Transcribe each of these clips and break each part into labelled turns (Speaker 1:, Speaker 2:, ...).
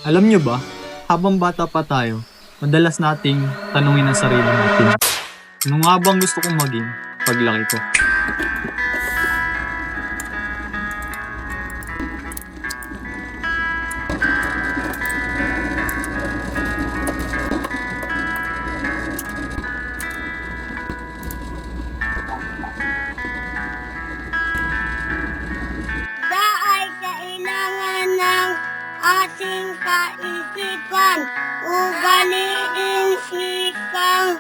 Speaker 1: Alam nyo ba, habang bata pa tayo, madalas nating tanungin ang sarili natin, ano nga bang gusto kong maging paglaki ko?
Speaker 2: Da ay kailangan ng ating kaisipan, ugaliin sikang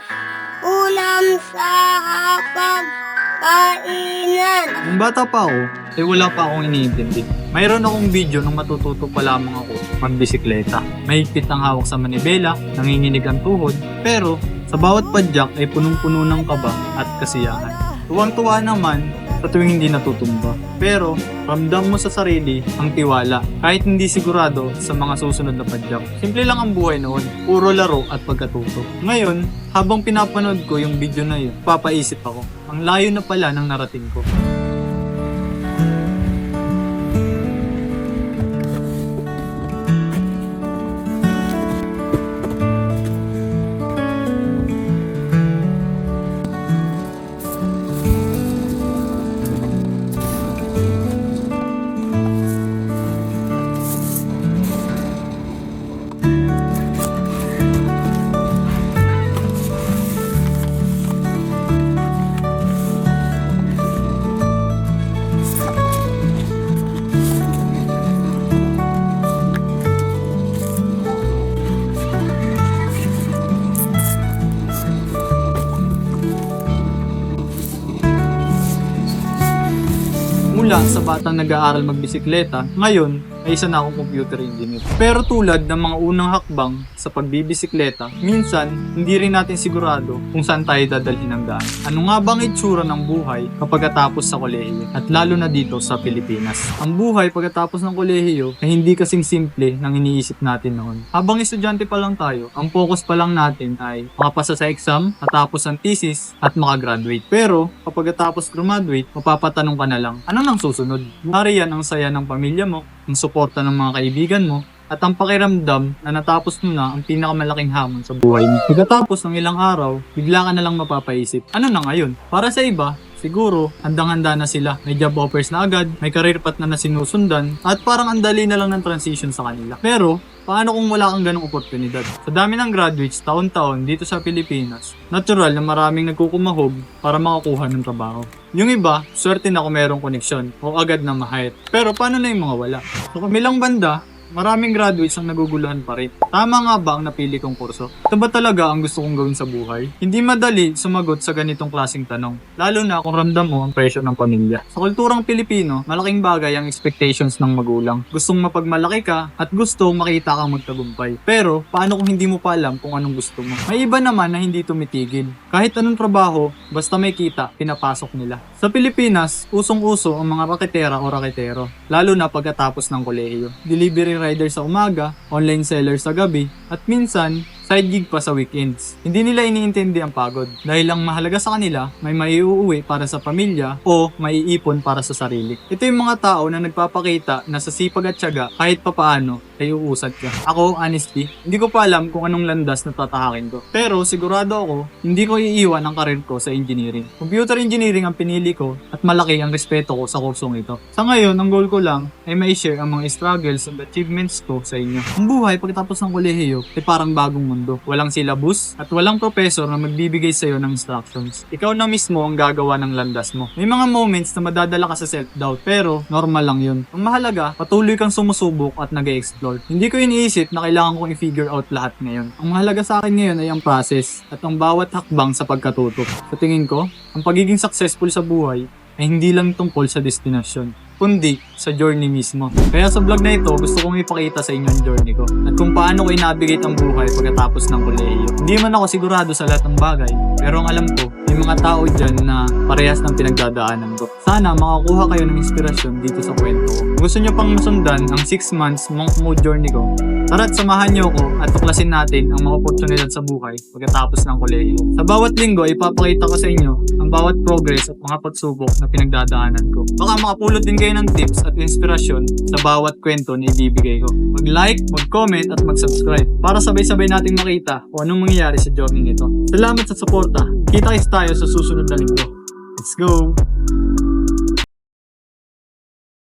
Speaker 2: ulam sa hapag-kainan.
Speaker 1: Nung bata pa ako, wala pa akong iniintindi. Mayroon akong video nung matututo pa lamang ako magbisikleta. Mahigpit ang hawak sa manibela, nanginginig ang tuhod, pero sa bawat padyak ay punong-puno ng kaba at kasiyahan. Tuwang-tuwa naman sa tuwing hindi natutumba. Pero ramdam mo sa sarili ang tiwala kahit hindi sigurado sa mga susunod na padyak. Simple lang ang buhay noon, puro laro at pagkatuto. Ngayon, habang pinapanood ko yung video na yun, papaisip ako, ang layo na pala ng narating ko. Mula sa batang nag-aaral magbisikleta, ngayon ay isa na akong computer engineer. Pero tulad ng mga unang hakbang sa pagbibisikleta, minsan hindi rin natin sigurado kung saan tayo dadalhin ang daan. Ano nga bang itsura ng buhay kapag atapos sa kolehiyo at lalo na dito sa Pilipinas? Ang buhay pagkatapos ng kolehiyo ay hindi kasing simple ng iniisip natin noon. Habang estudyante pa lang tayo, ang focus pa lang natin ay makapasa sa exam, matapos ang thesis at makagraduate. Pero kapag atapos graduate, mapapatanong ka na lang, ano nang susunod? Nariyan ang saya ng pamilya mo, ang suporta ng mga kaibigan mo, at ang pakiramdam na natapos mo na ang pinakamalaking hamon sa buhay mo. Pagkatapos ng ilang araw, bigla ka na lang mapapaisip, ano na ngayon? Para sa iba, siguro, handang-handa na sila. May job offers na agad, may career path na sinusundan, at parang andali na lang ng transition sa kanila. Pero, paano kung wala kang ganong oportunidad? Sa dami ng graduates taon-taon dito sa Pilipinas, natural na maraming nagkukumahog para makakuha ng trabaho. Yung iba, swerte na kung merong koneksyon o agad na ma-hire. Pero paano na yung mga wala? Sa kabilang banda, maraming graduates ang naguguluhan pa rin. Tama nga ba ang napili kong kurso? Ito ba talaga ang gusto kong gawin sa buhay? Hindi madali sumagot sa ganitong klaseng tanong, lalo na kung ramdam mo ang pressure ng pamilya. Sa kulturang Pilipino, malaking bagay ang expectations ng magulang. Gustong mapagmalaki ka at gustong makita kang magtagumpay. Pero, paano kung hindi mo pa alam kung anong gusto mo? May iba naman na hindi tumitigil. Kahit anong trabaho, basta may kita, pinapasok nila. Sa Pilipinas, usong-uso ang mga raketera o raketero, lalo na pagkatapos ng kolehiyo. Delivery rider sa umaga, online seller sa gabi, at minsan, side gig pa sa weekends. Hindi nila iniintindi ang pagod dahil ang mahalaga sa kanila may maiuuwi para sa pamilya o maiipon para sa sarili. Ito yung mga tao na nagpapakita na sa sipag at tiyaga kahit papaano ay uusad ka. Ako, honestly, hindi ko pa alam kung anong landas na tatahakin ko. Pero sigurado ako, hindi ko iiwan ang karir ko sa engineering. Computer engineering ang pinili ko at malaki ang respeto ko sa kursong ito. Sa ngayon, ang goal ko lang ay mai-share ang mga struggles and achievements ko sa inyo. Ang buhay pagkatapos ng kolehiyo ay parang bagong mundo. Walang syllabus at walang professor na magbibigay sa'yo ng instructions. Ikaw na mismo ang gagawa ng landas mo. May mga moments na madadala ka sa self-doubt pero normal lang yun. Ang mahalaga, patuloy kang sumusubok at nag-e-explore. Hindi ko iniisip na kailangan kong i-figure out lahat ngayon. Ang mahalaga sa akin ngayon ay ang process at ang bawat hakbang sa pagkatuto. Sa tingin ko, ang pagiging successful sa buhay ay hindi lang tungkol sa destinasyon, kundi sa journey mismo. Kaya sa vlog na ito, gusto kong ipakita sa inyo ang journey ko at kung paano ko i-navigate ang buhay pagkatapos ng kolehiyo. Hindi man ako sigurado sa lahat ng bagay, Pero ang alam ko, may mga tao dyan na parehas ng pinagdadaanan ko. Sana makakuha kayo ng inspirasyon dito sa kwento ko. Kung gusto nyo pang masundan ang 6 months monk mode journey ko, tara't samahan nyo ako at tuklasin natin ang mga oportunidad sa buhay pagkatapos ng kolehiyo. Sa bawat linggo, ipapakita ko sa inyo ang bawat progress at mga pagsubok na pinagdadaanan ko. Baka makapulot din kayo ng tips at inspirasyon sa bawat kwento na ibibigay ko. Mag-like, mag-comment at mag-subscribe para sabay-sabay nating makita kung anong mangyayari sa journey nito. Salamat sa suporta. Kita tayo sa susunod na linggo. Let's go!